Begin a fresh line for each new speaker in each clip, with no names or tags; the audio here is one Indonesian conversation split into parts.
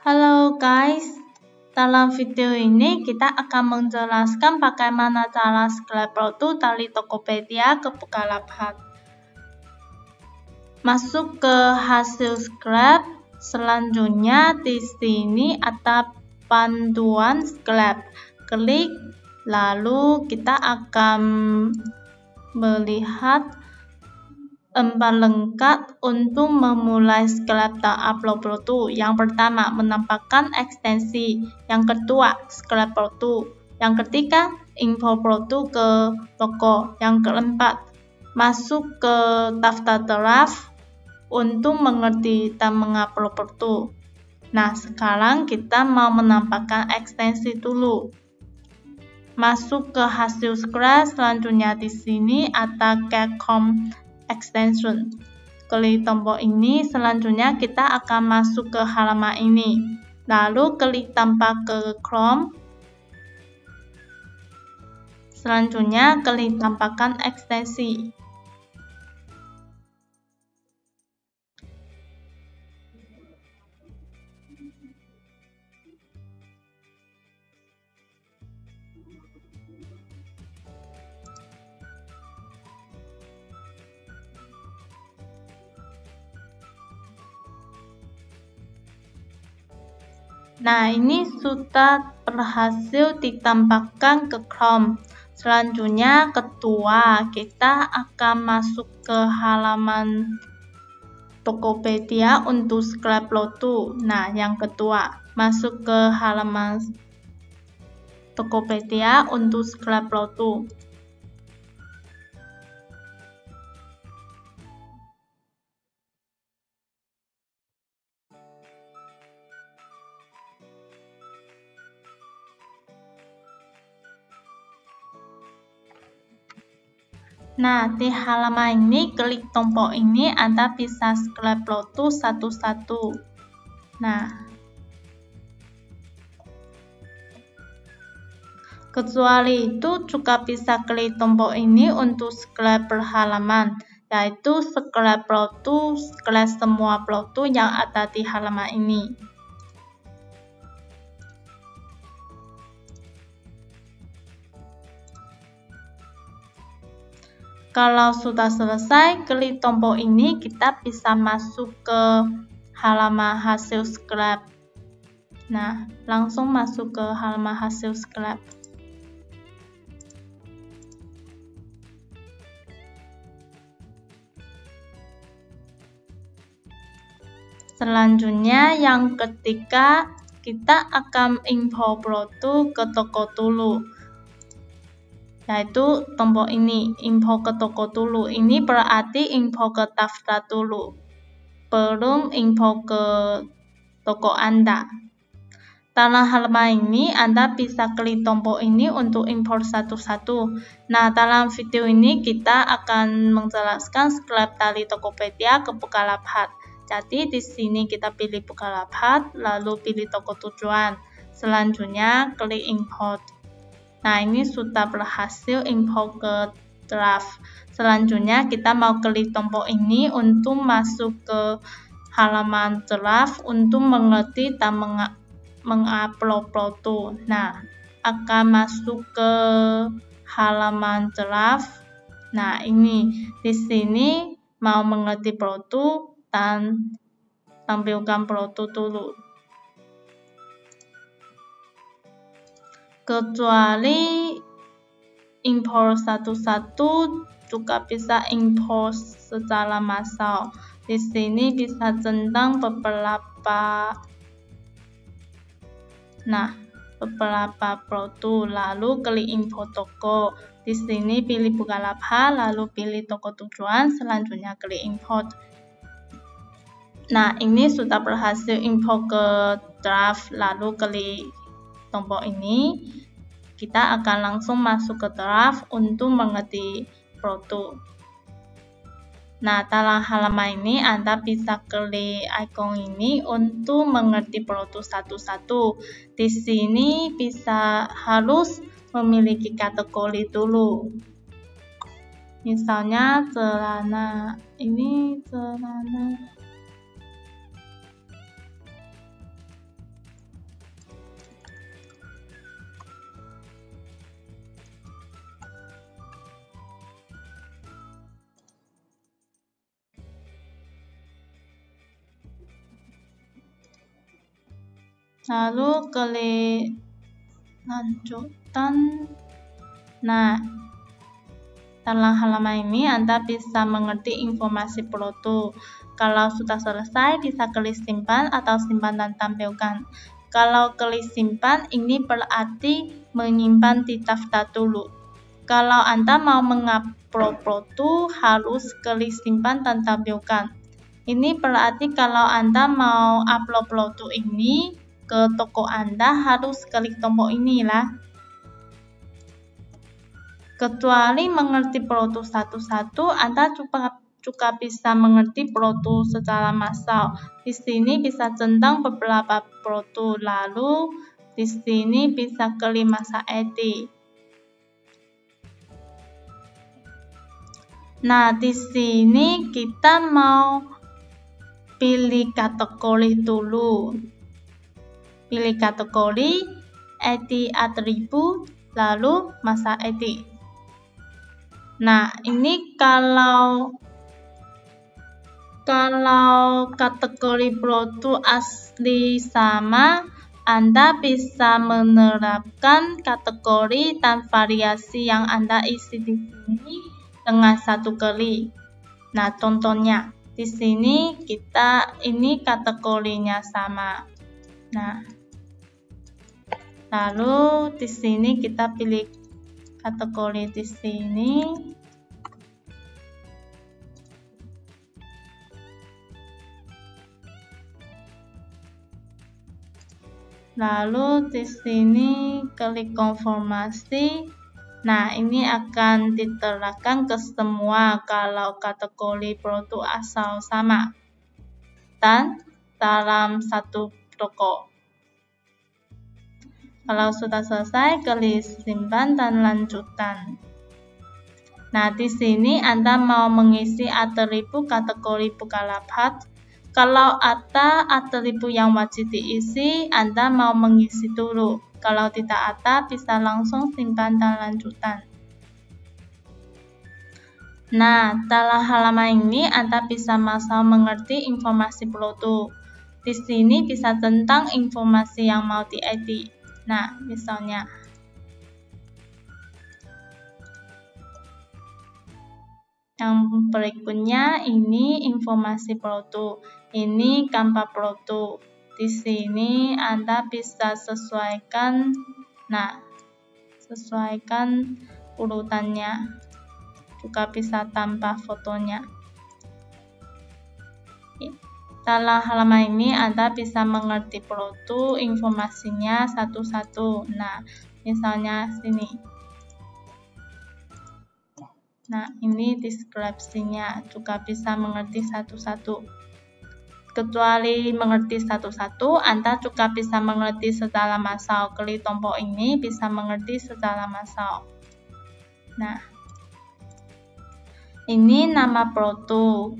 Halo guys, dalam video ini kita akan menjelaskan bagaimana cara scrap produk dari Tokopedia ke Bukalapak. Masuk ke hasil scrap, selanjutnya di sini ada panduan scrap. Klik, lalu kita akan melihat empat lengkap untuk memulai scrap dan upload produk. Yang pertama, menambahkan ekstensi. Yang kedua, scrap produk. Yang ketiga, info produk ke toko. Yang keempat, masuk ke daftar draft untuk mengerti dan mengupload produk. Nah, sekarang kita mau menambahkan ekstensi dulu. Masuk ke hasil scrap, selanjutnya di sini ada Chrome extension. Klik tombol ini, selanjutnya kita akan masuk ke halaman ini. Lalu klik tambah ke Chrome. Selanjutnya klik tambahkan ekstensi. Nah, ini sudah berhasil ditambahkan ke Chrome. Selanjutnya, kedua, kita akan masuk ke halaman Tokopedia untuk scrap produk. Nah, yang kedua, masuk ke halaman Tokopedia untuk scrap produk. Nah, di halaman ini, klik tombol ini, Anda bisa scrap produk satu-satu. Nah, kecuali itu juga bisa klik tombol ini untuk scrap per halaman, yaitu scrap produk, scrap semua produk yang ada di halaman ini. Kalau sudah selesai, klik tombol ini, kita bisa masuk ke halaman hasil scrap. Nah, langsung masuk ke halaman hasil scrap. Selanjutnya, yang ketiga, kita akan info produk ke toko dulu, yaitu tombol ini, info ke toko dulu. Ini berarti info ke daftar dulu, belum info ke toko Anda. Dalam halaman ini, Anda bisa klik tombol ini untuk import satu-satu. Nah, dalam video ini kita akan menjelaskan scrap dari Tokopedia ke Bukalapak. Jadi, di sini kita pilih Bukalapak, lalu pilih toko tujuan. Selanjutnya, klik import. Nah, ini sudah berhasil import ke draft. Selanjutnya, kita mau klik tombol ini untuk masuk ke halaman draft untuk mengerti dan mengupload produk. Nah, akan masuk ke halaman draft. Nah, ini di sini mau mengerti produk dan tampilkan produk dulu. Kecuali import satu-satu, juga bisa import secara massal. Di sini bisa centang beberapa produk, lalu klik info toko. Di sini pilih Bukalapak, lalu pilih toko tujuan, selanjutnya klik import. Nah, ini sudah berhasil import ke draft, lalu klik tombol ini. Kita akan langsung masuk ke draft untuk mengerti produk. Nah, dalam halaman ini Anda bisa klik ikon ini untuk mengerti produk satu-satu. Di sini harus memiliki kategori dulu. Misalnya celana, ini celana. Lalu klik lanjutan. Nah, dalam halaman ini Anda bisa mengerti informasi Proto. Kalau sudah selesai, bisa klik simpan atau simpan dan tampilkan. Kalau klik simpan, ini berarti menyimpan di daftar dulu. Kalau Anda mau mengupload Proto, harus klik simpan dan tampilkan. Ini berarti kalau Anda mau upload Proto ini ke toko Anda, harus klik tombol inilah. Kecuali mengerti Proto satu-satu, Anda juga bisa mengerti Proto secara massal. Di sini bisa centang beberapa Proto, lalu di sini bisa klik masa edit. Nah, di sini kita mau pilih kategori dulu. Pilih kategori, edit atribut, lalu masa edit. Nah, ini kalau kategori Proto asli sama, Anda bisa menerapkan kategori dan variasi yang Anda isi di sini dengan satu klik. Nah, contohnya di sini ini kategorinya sama. Nah, lalu di sini kita pilih kategori di sini. Lalu di sini klik konfirmasi. Nah, ini akan diterapkan ke semua kalau kategori Proto asal sama dan dalam satu toko. Kalau sudah selesai, klik simpan dan lanjutkan. Nah, di sini Anda mau mengisi atribut kategori Bukalapak. Kalau ada atribut yang wajib diisi, Anda mau mengisi dulu. Kalau tidak ada, bisa langsung simpan dan lanjutkan. Nah, dalam halaman ini Anda bisa massal mengerti informasi Proto. Di sini bisa tentang informasi yang mau diedit. Nah, misalnya yang berikutnya ini informasi Proto. Ini gambar Proto. Di sini Anda bisa sesuaikan. Nah, sesuaikan urutannya. Juga bisa tambah fotonya. Dalam halaman ini Anda bisa mengerti Proto informasinya satu-satu. Nah, misalnya sini. Nah, ini deskripsinya juga bisa mengerti satu-satu. Kecuali mengerti satu-satu, Anda juga bisa mengerti secara massal. Klik tombol ini bisa mengerti secara massal. Nah, ini nama Proto.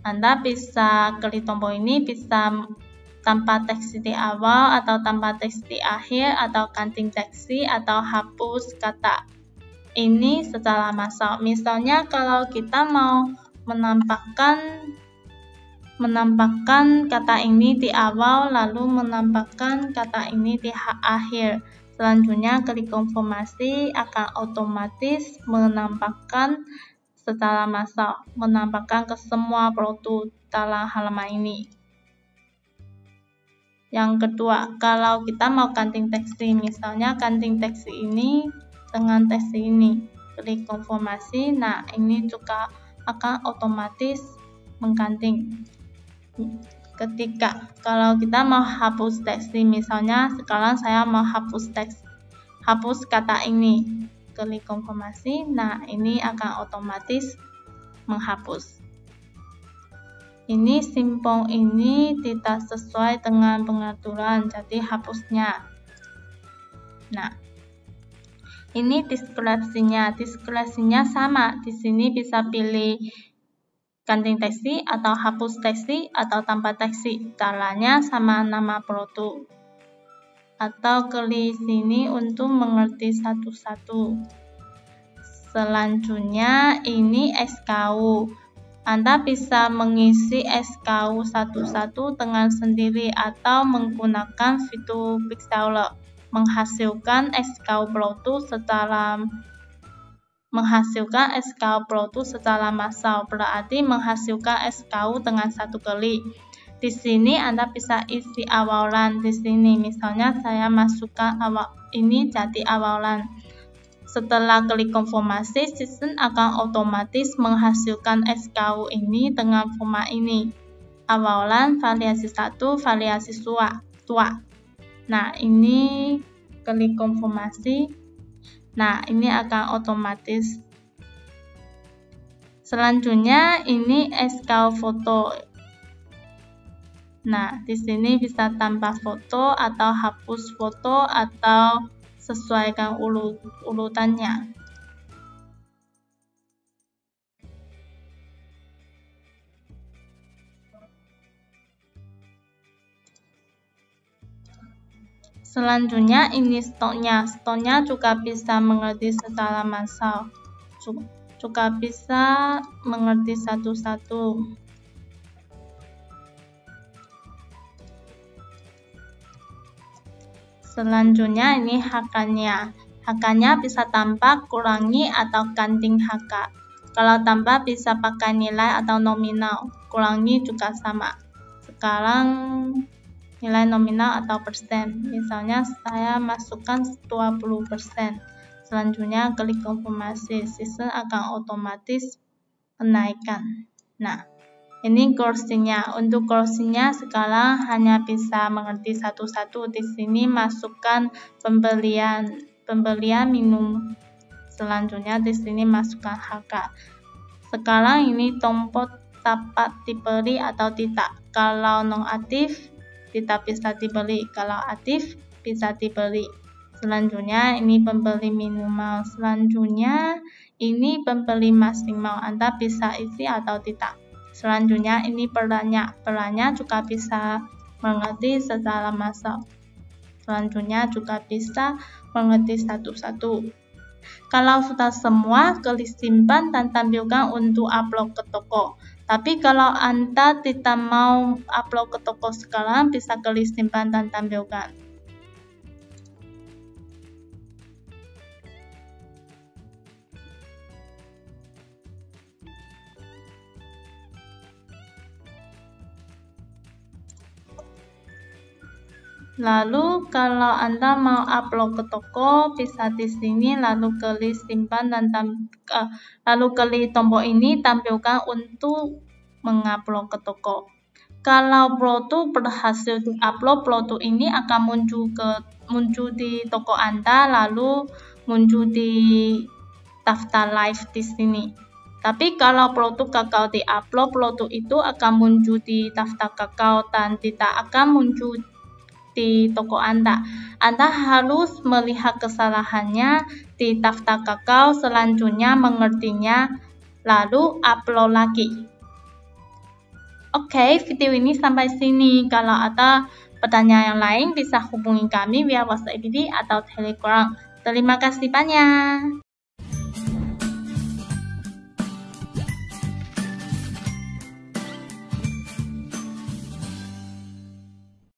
Anda bisa klik tombol ini, bisa tanpa teks di awal atau tanpa teks di akhir, atau ganti teks atau hapus kata. Ini secara massal. Misalnya kalau kita mau menampakkan kata ini di awal, lalu menampakkan kata ini di akhir. Selanjutnya klik konfirmasi, akan otomatis menampakkan secara massal, menampakkan ke semua Proto dalam halaman ini. Yang kedua, kalau kita mau ganti teks, misalnya ganti teks ini dengan teks ini, klik konfirmasi. Nah, ini juga akan otomatis mengganti. Kalau kita mau hapus teks, misalnya sekarang saya mau hapus teks, hapus kata ini, klik konfirmasi. Nah, ini akan otomatis menghapus. Ini simbol ini tidak sesuai dengan pengaturan, jadi hapusnya. Nah, ini deskripsinya sama. Di sini bisa pilih ganti teks atau hapus teks atau tanpa teks. Caranya sama nama Proto. Atau klik sini untuk mengerti satu-satu. Selanjutnya ini SKU. Anda bisa mengisi SKU satu-satu dengan sendiri atau menggunakan fitur Pixlr menghasilkan SKU Bluetooth secara massal, berarti menghasilkan SKU dengan satu klik. Di sini Anda bisa isi awalan. Di sini misalnya saya masukkan ini jadi awalan. Setelah klik konfirmasi, sistem akan otomatis menghasilkan SKU ini dengan format ini. Awalan, variasi 1, variasi tua. Nah, ini klik konfirmasi. Nah, ini akan otomatis. Selanjutnya, ini SKU foto. Nah, di sini bisa tambah foto atau hapus foto atau sesuaikan urutannya. Selanjutnya ini stoknya. Stoknya juga bisa mengerti secara massal. Juga bisa mengerti satu-satu. Selanjutnya ini harganya. Harganya bisa tambah, kurangi, atau ganti harga. Kalau tambah bisa pakai nilai atau nominal. Kurangi juga sama. Sekarang nilai nominal atau persen. Misalnya saya masukkan 20%. Selanjutnya klik konfirmasi. Sistem akan otomatis menaikkan. Nah, ini kursinya. Untuk kursinya sekarang hanya bisa mengerti satu-satu. Di sini masukkan pembelian minum. Selanjutnya di sini masukkan harga. Sekarang ini tombol dapat dibeli atau tidak. Kalau non-aktif tidak bisa dibeli. Kalau aktif bisa dibeli. Selanjutnya ini pembeli minimal. Selanjutnya ini pembeli maksimal. Anda bisa isi atau tidak. Selanjutnya ini perannya. Perannya juga bisa mengerti secara massal. Selanjutnya juga bisa mengerti satu-satu. Kalau sudah semua, klik simpan dan tampilkan untuk upload ke toko. Tapi kalau Anda tidak mau upload ke toko sekarang, bisa klik simpan dan tampilkan. Lalu kalau Anda mau upload ke toko, bisa di sini lalu klik simpan dan lalu klik tombol ini tampilkan untuk mengupload ke toko. Kalau Bluetooth berhasil diupload, Bluetooth ini akan muncul di toko Anda, lalu muncul di daftar live di sini. Tapi kalau Bluetooth gagal diupload, Bluetooth itu akan muncul di daftar gagal dan tidak akan muncul di toko Anda. Anda harus melihat kesalahannya di daftar gagal, selanjutnya mengertinya, lalu upload lagi. Oke, video ini sampai sini. Kalau ada pertanyaan yang lain, bisa hubungi kami via WhatsApp atau Telegram. Terima kasih banyak.